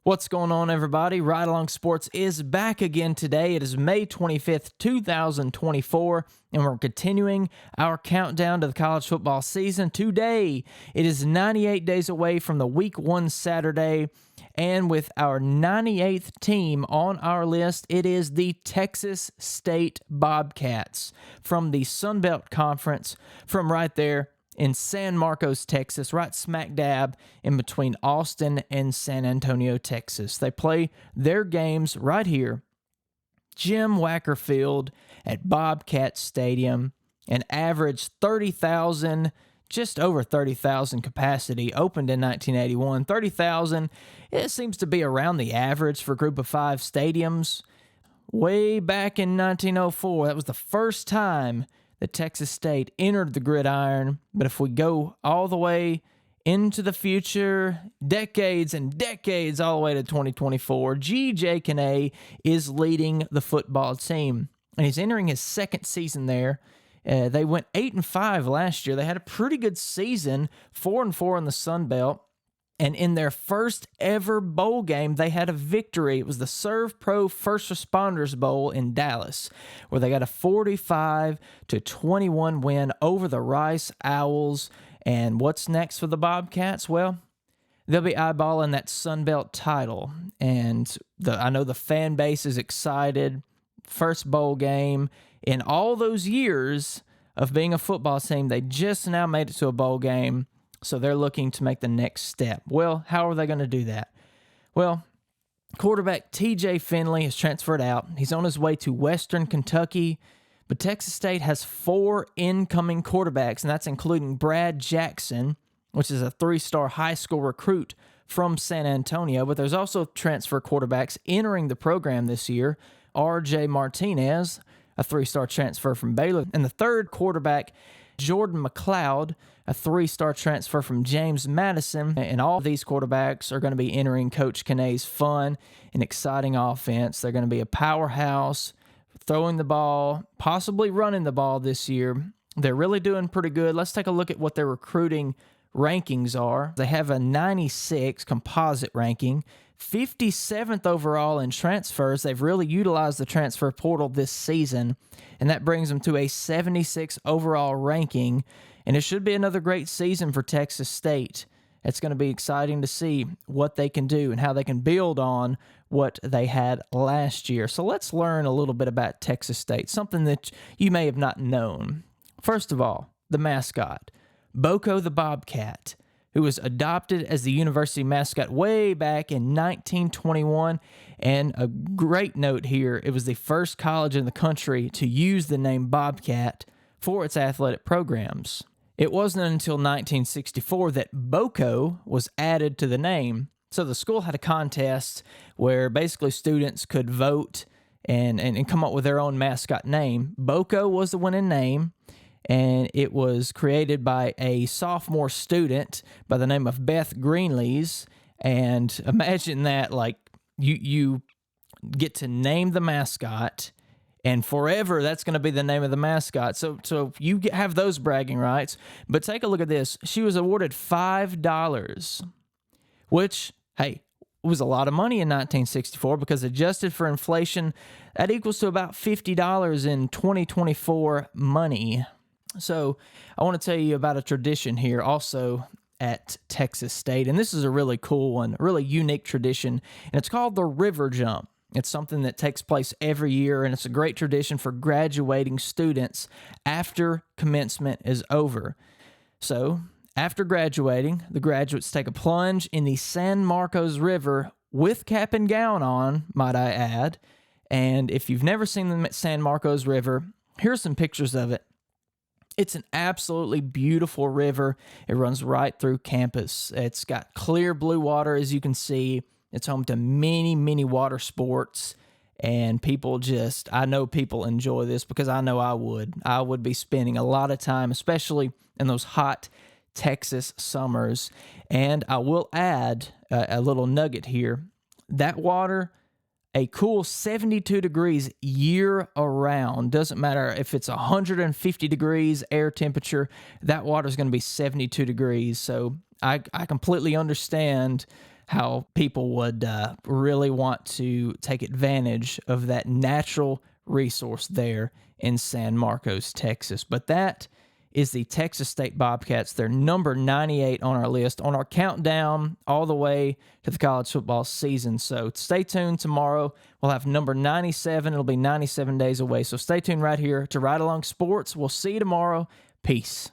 What's going on, everybody? Ride Along Sports is back again today. It is May 25th, 2024, and we're continuing our countdown to the college football season. Today, it is 98 days away from the Week 1 Saturday, and with our 98th team on our list, it is the Texas State Bobcats from the Sun Belt Conference from right there in San Marcos, Texas, right smack dab in between Austin and San Antonio, Texas. They play their games right here, Jim Wacker Field at Bobcat Stadium, an average 30,000, just over 30,000 capacity, opened in 1981. 30,000, it seems to be around the average for Group of Five stadiums. Way back in 1904, that was the first time that Texas State entered the gridiron. But if we go all the way into the future, decades and decades, all the way to 2024, G.J. Kane is leading the football team, and he's entering his second season there. They went 8-5 last year. They had a pretty good season, 4-4 in the Sun Belt. And in their first ever bowl game, they had a victory. It was the Serve Pro First Responders Bowl in Dallas, where they got a 45-21 win over the Rice Owls. And what's next for the Bobcats? Well, they'll be eyeballing that Sun Belt title. And I know the fan base is excited. First bowl game in all those years of being a football team, they just now made it to a bowl game. So they're looking to make the next step. Well, how are they going to do that? Well, quarterback TJ Finley has transferred out. He's on his way to Western Kentucky. But Texas State has 4 incoming quarterbacks, and that's including Brad Jackson, which is a 3-star high school recruit from San Antonio. But there's also transfer quarterbacks entering the program this year. R.J. Martinez, a 3-star transfer from Baylor. And the third quarterback, Jordan McLeod, a 3-star transfer from James Madison. And all of these quarterbacks are going to be entering Coach Kane's fun and exciting offense. They're going to be a powerhouse, throwing the ball, possibly running the ball this year. They're really doing pretty good. Let's take a look at what their recruiting rankings are. They have a 96 composite ranking, 57th overall in transfers. They've really utilized the transfer portal this season, and that brings them to a 76 overall ranking. And it should be another great season for Texas State. It's going to be exciting to see what they can do and how they can build on what they had last year. So let's learn a little bit about Texas State, something that you may have not known. First of all, the mascot, Boko the Bobcat, who was adopted as the university mascot way back in 1921. And a great note here, it was the first college in the country to use the name Bobcat for its athletic programs. It wasn't until 1964 that Boko was added to the name. So the school had a contest where basically students could vote and come up with their own mascot name. Boko was the winning name, and it was created by a sophomore student by the name of Beth Greenlees. And imagine that, like, you get to name the mascot, and forever, that's going to be the name of the mascot. So you have those bragging rights. But take a look at this. She was awarded $5, which, hey, was a lot of money in 1964 because adjusted for inflation, that equals to about $50 in 2024 money. So I want to tell you about a tradition here also at Texas State. And this is a really cool one, a really unique tradition. And it's called the River Jump. It's something that takes place every year, and it's a great tradition for graduating students after commencement is over. So, after graduating, the graduates take a plunge in the San Marcos River with cap and gown on, might I add. And if you've never seen the San Marcos River, here's some pictures of it. It's an absolutely beautiful river. It runs right through campus. It's got clear blue water, as you can see. It's home to many, many water sports, and I know people enjoy this because I know I would. I would be spending a lot of time, especially in those hot Texas summers. And I will add a little nugget here. That water, a cool 72 degrees year around. Doesn't matter if it's 150 degrees air temperature, that water is going to be 72 degrees. So I completely understand how people would really want to take advantage of that natural resource there in San Marcos, Texas. But that is the Texas State Bobcats. They're number 98 on our list, on our countdown all the way to the college football season. So stay tuned tomorrow. We'll have number 97. It'll be 97 days away. So stay tuned right here to Ride Along Sports. We'll see you tomorrow. Peace.